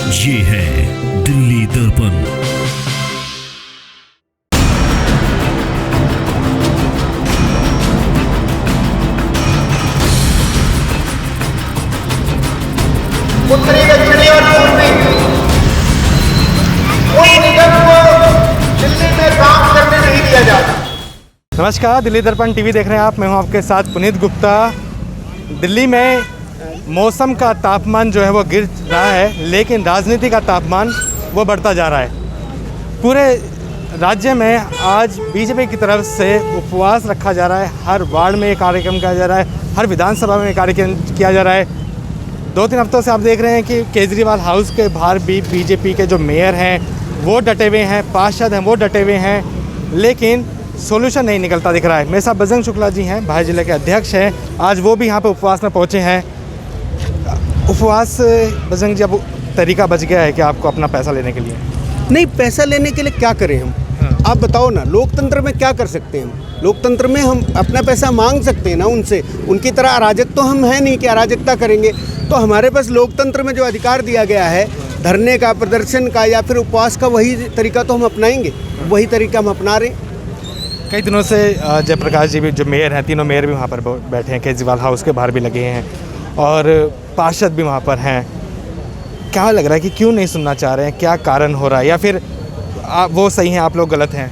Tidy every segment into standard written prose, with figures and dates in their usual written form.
ये है दिल्ली दर्पण। उत्तरी दक्षिणी और पूर्वी उन निगम को दिल्ली में काम करने नहीं दिया जाता। नमस्कार, दिल्ली दर्पण टीवी देख रहे हैं आप। मैं हूं आपके साथ पुनीत गुप्ता। दिल्ली में मौसम का तापमान जो है वो गिर रहा है, लेकिन राजनीति का तापमान वो बढ़ता जा रहा है। पूरे राज्य में आज बीजेपी की तरफ से उपवास रखा जा रहा है। हर वार्ड में एक कार्यक्रम किया जा रहा है, हर विधानसभा में कार्यक्रम किया जा रहा है। 2-3 हफ्तों से आप देख रहे हैं कि केजरीवाल हाउस के बाहर भी बीजेपी के जो मेयर हैं वो डटे हुए हैं, पार्षद हैं वो डटे हुए हैं, लेकिन सॉल्यूशन नहीं निकलता दिख रहा है। मेरे साथ बजरंग शुक्ला जी हैं, भाई जिले के अध्यक्ष हैं। आज वो भी यहाँ पे उपवास में पहुँचे हैं। उपवास बजरंग जी, अब तरीका बच गया है कि आपको अपना पैसा लेने के लिए? नहीं, पैसा लेने के लिए क्या करें हम? आप बताओ ना, लोकतंत्र में क्या कर सकते हैं हम? लोकतंत्र में हम अपना पैसा मांग सकते हैं ना उनसे। उनकी तरह अराजक तो हम हैं नहीं कि अराजकता करेंगे। तो हमारे पास लोकतंत्र में जो अधिकार दिया गया है धरने का, प्रदर्शन का या फिर उपवास का, वही तरीका तो हम अपनाएंगे। वही तरीका हम अपना रहे हैं। कई दिनों से जयप्रकाश जी भी जो मेयर हैं, तीनों मेयर भी वहाँ पर बैठे हैं, केजरीवाल हाउस के बाहर भी लगे हैं और पार्षद भी वहाँ पर हैं। क्या लग रहा है कि क्यों नहीं सुनना चाह रहे हैं? क्या कारण हो रहा है, या फिर वो सही हैं आप लोग गलत हैं?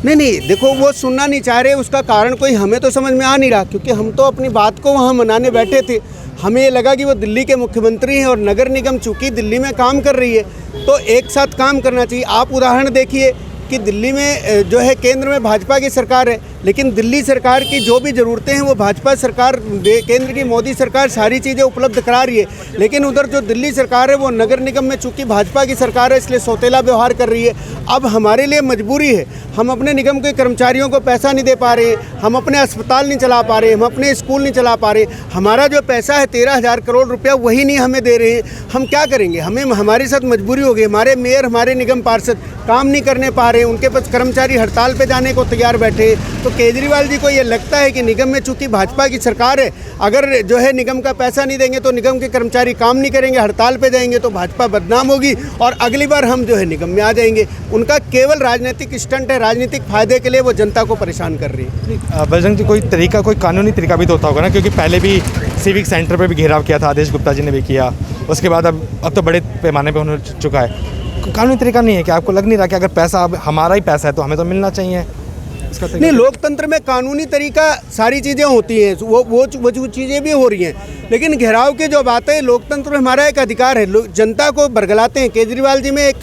नहीं, देखो, वो सुनना नहीं चाह रहे, उसका कारण कोई हमें तो समझ में आ नहीं रहा, क्योंकि हम तो अपनी बात को वहाँ मनाने बैठे थे। हमें ये लगा कि वो दिल्ली के मुख्यमंत्री हैं और नगर निगम चूँकि दिल्ली में काम कर रही है तो एक साथ काम करना चाहिए। आप उदाहरण देखिए कि दिल्ली में जो है केंद्र में भाजपा की सरकार है, लेकिन दिल्ली सरकार की जो भी ज़रूरतें हैं वो भाजपा सरकार, केंद्र की मोदी सरकार सारी चीज़ें उपलब्ध करा रही है। लेकिन उधर जो दिल्ली सरकार है वो नगर निगम में चूँकि भाजपा की सरकार है इसलिए सौतेला व्यवहार कर रही है। अब हमारे लिए मजबूरी है, हम अपने निगम के कर्मचारियों को पैसा नहीं दे पा रहे, हम अपने अस्पताल नहीं चला पा रहे, हम अपने स्कूल नहीं चला पा रहे। हमारा जो पैसा है 13,000 करोड़ रुपया वही नहीं हमें दे रहे हैं। हम क्या करेंगे? हमें हमारे साथ मजबूरी हो गई। हमारे मेयर, हमारे निगम पार्षद काम नहीं करने पा रहे, उनके पास कर्मचारी हड़ताल पे जाने को तैयार बैठे। तो केजरीवाल जी को ये लगता है कि निगम में चूंकि भाजपा की सरकार है, अगर जो है निगम का पैसा नहीं देंगे तो निगम के कर्मचारी काम नहीं करेंगे, हड़ताल पे जाएंगे तो भाजपा बदनाम होगी और अगली बार हम जो है निगम में आ जाएंगे। उनका केवल राजनीतिक स्टंट है, राजनीतिक फायदे के लिए वो जनता को परेशान कर रही है। बजरंग जी, कोई तरीका, कोई कानूनी तरीका भी तो होता होगा ना, क्योंकि पहले भी सिविक सेंटर पर भी घेराव किया था, आदेश गुप्ता जी ने भी किया, उसके बाद अब तो बड़े पैमाने पर होने चुका है। कानूनी तरीका नहीं है कि आपको लग नहीं रहा कि अगर पैसा अब हमारा ही पैसा है तो हमें तो मिलना चाहिए? नहीं, लोकतंत्र में कानूनी तरीका सारी चीज़ें होती हैं, वो चीज़ें भी हो रही हैं, लेकिन घेराव की जो बात है, लोकतंत्र में हमारा एक अधिकार है। जनता को बरगलाते हैं। केजरीवाल जी में एक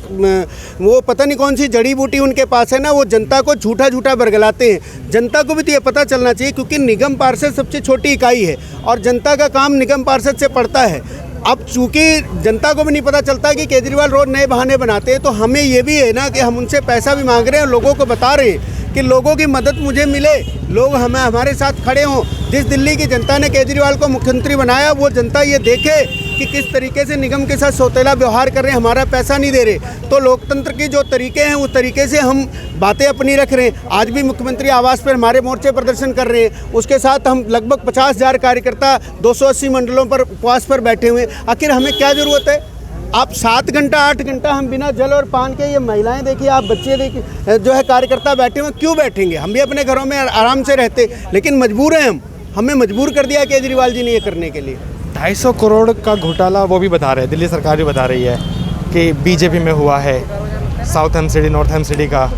वो पता नहीं कौन सी जड़ी बूटी उनके पास है ना, वो जनता को झूठा बरगलाते हैं। जनता को भी तो ये पता चलना चाहिए, क्योंकि निगम पार्षद सबसे छोटी इकाई है और जनता का काम निगम पार्षद से पड़ता है। अब चूंकि जनता को भी नहीं पता चलता कि केजरीवाल रोज नए बहाने बनाते हैं, तो हमें ये भी है ना कि हम उनसे पैसा भी मांग रहे हैं, लोगों को बता रहे हैं कि लोगों की मदद मुझे मिले, लोग हमारे साथ खड़े हों। जिस दिल्ली की जनता ने केजरीवाल को मुख्यमंत्री बनाया वो जनता ये देखे कि किस तरीके से निगम के साथ सौतेला व्यवहार कर रहे हैं, हमारा पैसा नहीं दे रहे। तो लोकतंत्र के जो तरीके हैं उस तरीके से हम बातें अपनी रख रहे हैं। आज भी मुख्यमंत्री आवास पर हमारे मोर्चे प्रदर्शन कर रहे हैं, उसके साथ हम लगभग 50,000 कार्यकर्ता 280 मंडलों पर उपवास पर बैठे हुए हैं। आखिर हमें क्या ज़रूरत है? आप 7 घंटा 8 घंटा हम बिना जल और पान के, ये महिलाएं देखिए, आप बच्चे देखिए, जो है कार्यकर्ता बैठे हुए, क्यों बैठेंगे? हम भी अपने घरों में आराम से रहते, लेकिन मजबूर हैं हम। हमें मजबूर कर दिया केजरीवाल जी ने ये करने के लिए। 250 करोड़ का घोटाला वो भी बता रहे हैं, दिल्ली सरकार भी बता रही है कि बीजेपी में हुआ है, साउथ एमसीडी, नॉर्थ एमसीडी का।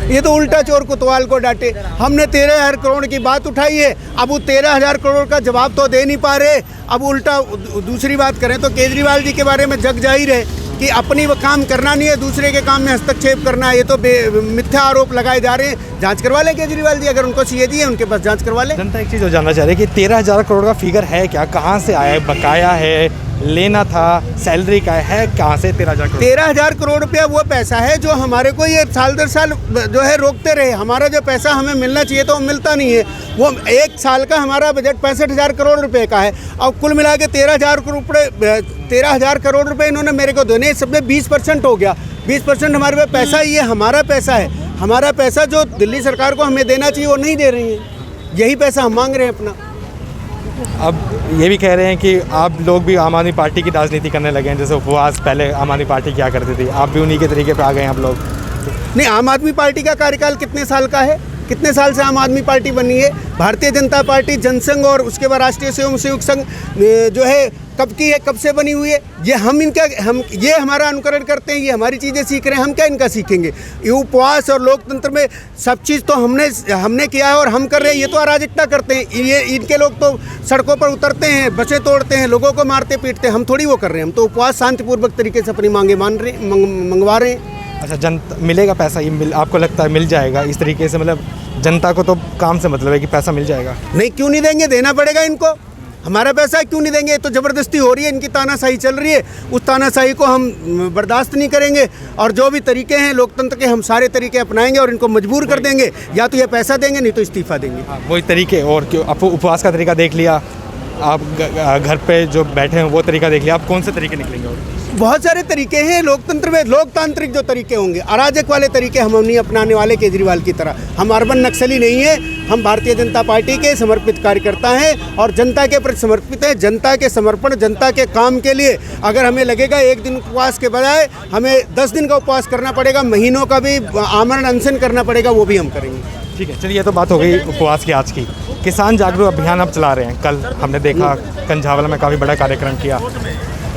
ये तो उल्टा चोर कोतवाल को डांटे। हमने 13,000 करोड़ की बात उठाई है, अब वो 13,000 करोड़ का जवाब तो दे नहीं पा रहे, अब उल्टा दूसरी बात करें तो केजरीवाल जी के बारे में जग जाहिर है कि अपनी वो काम करना नहीं है, दूसरे के काम में हस्तक्षेप करना है। ये तो मिथ्या आरोप लगाए जा रहे हैं। जांच करवा लें केजरीवाल जी, अगर उनको सीएजी है उनके पास जांच करवा लें। जनता एक चीज़ और जानना चाह रही है कि 13,000 करोड़ का फिगर है क्या, कहाँ से आया है, बकाया है, लेना था, सैलरी का है, कहाँ से 13,000 करोड़? 13,000 करोड़ रुपया वो पैसा है जो हमारे को ये साल दर साल जो है रोकते रहे। हमारा जो पैसा हमें मिलना चाहिए तो मिलता नहीं है। वो एक साल का हमारा बजट 65,000 करोड़ रुपए का है और कुल मिला के 13,000 करोड़ रुपए इन्होंने मेरे को देने, सब में 20% हो गया। 20% हमारे पास पैसा, ये हमारा पैसा है। हमारा पैसा जो दिल्ली सरकार को हमें देना चाहिए वो नहीं दे रही है, यही पैसा हम मांग रहे हैं अपना। अब ये भी कह रहे हैं कि आप लोग भी आम आदमी पार्टी की राजनीति करने लगे हैं, जैसे उपवास पहले आम आदमी पार्टी क्या करती थी, आप भी उन्हीं के तरीके पे आ गए हैं आप लोग। नहीं, आम आदमी पार्टी का कार्यकाल कितने साल का है? कितने साल से आम आदमी पार्टी बनी है? भारतीय जनता पार्टी, जनसंघ और उसके बाद राष्ट्रीय स्वयंसेवक संघ जो है कब की है, कब से बनी हुई है? ये हमारा अनुकरण करते हैं, ये हमारी चीज़ें सीख रहे हैं, हम क्या इनका सीखेंगे? ये उपवास और लोकतंत्र में सब चीज़ तो हमने किया है और हम कर रहे हैं, ये तो अराजकता करते हैं। ये इनके लोग तो सड़कों पर उतरते हैं, बसें तोड़ते हैं, लोगों को मारते पीटते हैं, हम थोड़ी वो कर रहे हैं। हम तो उपवास शांतिपूर्वक तरीके से अपनी मांगे मंगवा रहे हैं। अच्छा, जनता मिलेगा पैसा, ये आपको लगता है मिल जाएगा इस तरीके से? मतलब जनता को तो काम से मतलब है कि पैसा मिल जाएगा। नहीं, क्यों नहीं देंगे? देना पड़ेगा इनको। हमारा पैसा क्यों नहीं देंगे? तो ज़बरदस्ती हो रही है, इनकी तानाशाही चल रही है। उस तानाशाही को हम बर्दाश्त नहीं करेंगे और जो भी तरीके हैं लोकतंत्र के, हम सारे तरीके अपनाएंगे और इनको मजबूर कर देंगे। या तो ये पैसा देंगे, नहीं तो इस्तीफा देंगे। वही तरीके। और क्यों, आप उपवास का तरीका देख लिया, आप घर पे जो बैठे हैं वो तरीका देख लिया, आप कौन से तरीके निकलेंगे? और बहुत सारे तरीके हैं लोकतंत्र में। लोकतांत्रिक जो तरीके होंगे, अराजक वाले तरीके हम नहीं अपनाने वाले केजरीवाल की तरह। हम अर्बन नक्सली नहीं है, हम भारतीय जनता पार्टी के समर्पित कार्यकर्ता हैं और जनता के प्रति समर्पित है। जनता के समर्पण, जनता के काम के लिए अगर हमें लगेगा एक दिन उपवास के बजाय हमें 10 दिन का उपवास करना पड़ेगा, महीनों का भी आमरण अनशन करना पड़ेगा, वो भी हम करेंगे। ठीक है, चलिए, ये तो बात हो गई उपवास की आज की। किसान जागरूक अभियान आप चला रहे हैं, कल हमने देखा कंझावला में काफ़ी बड़ा कार्यक्रम किया,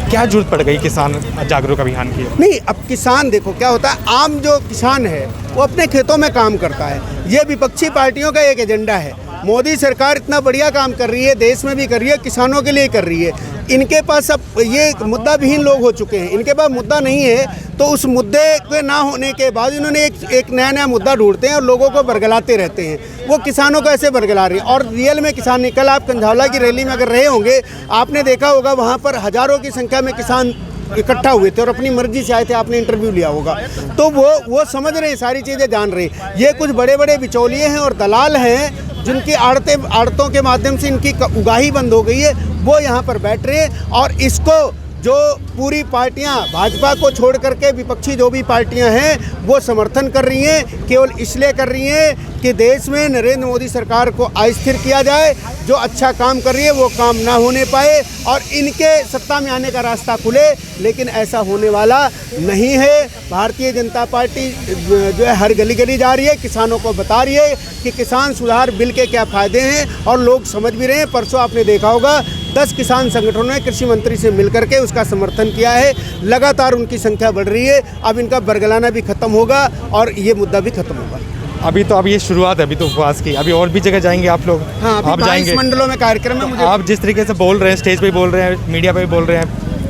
क्या जरूरत पड़ गई किसान जागरूक अभियान की? नहीं, अब किसान देखो क्या होता है, आम जो किसान है वो अपने खेतों में काम करता है। ये विपक्षी पार्टियों का एक एजेंडा है। मोदी सरकार इतना बढ़िया काम कर रही है, देश में भी कर रही है, किसानों के लिए कर रही है। इनके पास अब ये मुद्दा विहीन लोग हो चुके हैं, इनके पास मुद्दा नहीं है, तो उस मुद्दे के ना होने के बाद इन्होंने एक नया मुद्दा ढूंढते हैं और लोगों को बरगलाते रहते हैं। वो किसानों को ऐसे बरगला रहे हैं और रियल में किसान नहीं। कल आप कंझावला की रैली में अगर रहे होंगे, आपने देखा होगा वहाँ पर हज़ारों की संख्या में किसान इकट्ठा हुए थे और अपनी मर्जी से आए थे। आपने इंटरव्यू लिया होगा, तो वो समझ रहे हैं, सारी चीज़ें जान रहे हैं। ये कुछ बड़े बड़े बिचौलिए हैं और दलाल हैं जिनकी आड़तों के माध्यम से इनकी उगाही बंद हो गई है, वो यहाँ पर बैठ रहे हैं। और इसको जो पूरी पार्टियां, भाजपा को छोड़ करके विपक्षी जो भी पार्टियां हैं वो समर्थन कर रही हैं, केवल इसलिए कर रही हैं कि देश में नरेंद्र मोदी सरकार को अस्थिर किया जाए। जो अच्छा काम कर रही है वो काम ना होने पाए और इनके सत्ता में आने का रास्ता खुले, लेकिन ऐसा होने वाला नहीं है। भारतीय जनता पार्टी जो है हर गली गली जा रही है, किसानों को बता रही है कि किसान सुधार बिल के क्या फ़ायदे हैं और लोग समझ भी रहे हैं। परसों आपने देखा होगा 10 किसान संगठनों ने कृषि मंत्री से मिलकर के उसका समर्थन किया है। लगातार उनकी संख्या बढ़ रही है। अब इनका बरगलाना भी खत्म होगा और ये मुद्दा भी खत्म होगा। अभी तो ये शुरुआत है, अभी तो उपवास की, अभी और भी जगह जाएंगे आप लोग? हाँ, आप जाएंगे मंडलों में कार्यक्रम में। मुझे आप जिस तरीके से बोल रहे हैं, स्टेज पे बोल रहे हैं, मीडिया पे भी बोल रहे हैं,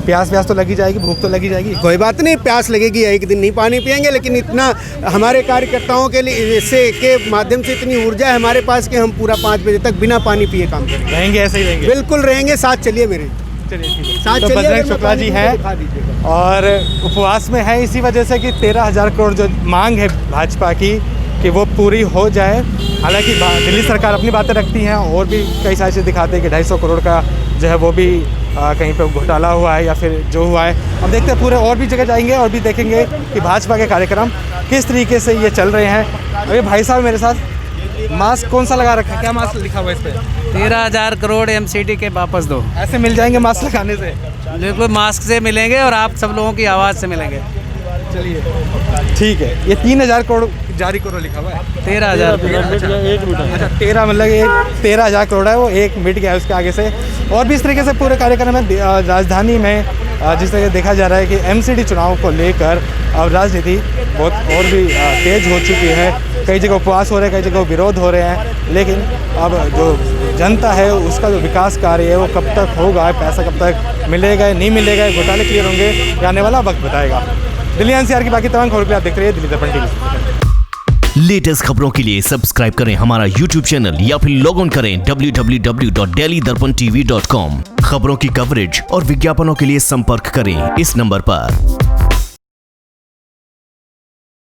प्यास तो लगी जाएगी, भूख तो लगी जाएगी? कोई बात नहीं, प्यास लगेगी, एक दिन नहीं पानी पियेंगे, लेकिन इतना हमारे कार्यकर्ताओं के लिए इससे के माध्यम से इतनी ऊर्जा है हमारे पास कि हम पूरा 5 बजे तक बिना पानी पिए काम करेंगे। रहेंगे, ऐसे ही रहेंगे? बिल्कुल रहेंगे। साथ चलिए मेरे। तो बजरंग शुक्ला जी है और उपवास में है इसी वजह से कि 13,000 करोड़ जो मांग है भाजपा की कि वो पूरी हो जाए। हालांकि दिल्ली सरकार अपनी बातें रखती हैं और भी कई सारी चीज़ दिखाते हैं कि 250 करोड़ का जो है वो भी कहीं पे घोटाला हुआ है या फिर जो हुआ है। अब देखते हैं, पूरे और भी जगह जाएंगे और भी देखेंगे कि भाजपा के कार्यक्रम किस तरीके से ये चल रहे हैं। अभी भाई साहब मेरे साथ, मास्क कौन सा लगा रखा है, क्या मास्क लिखा हुआ है इस पर? 13,000 करोड़ MCD के वापस दो। ऐसे मिल जाएंगे मास्क लगाने से? बिल्कुल, मास्क से मिलेंगे और आप सब लोगों की आवाज़ से मिलेंगे। चलिए ठीक है। ये 3,000 करोड़ जारी करो लिखा हुआ है, 13,000। अच्छा 13 मतलब ये 13,000 करोड़ है, वो एक मिट गया है उसके आगे से। और भी इस तरीके से पूरे कार्यक्रम में राजधानी में जिस तरह देखा जा रहा है कि MCD चुनाव को लेकर अब राजनीति बहुत और भी तेज हो चुकी है। कई जगह उपवास हो रहे हैं, कई जगह विरोध हो रहे हैं, लेकिन अब जो जनता है उसका जो विकास कार्य है वो कब तक होगा, पैसा कब तक मिलेगा नहीं मिलेगा, घोटाले क्लियर होंगे, ये आने वाला वक्त बताएगा। दिल्ली NCR की बाकी तमाम खबरों के लिए आप देखते रहिए दिल्ली दर्पण TV। लेटेस्ट खबरों के लिए सब्सक्राइब करें हमारा YouTube चैनल या फिर लॉग ऑन करें www.delhidarpantv.com। खबरों की कवरेज और विज्ञापनों के लिए संपर्क करें इस नंबर पर।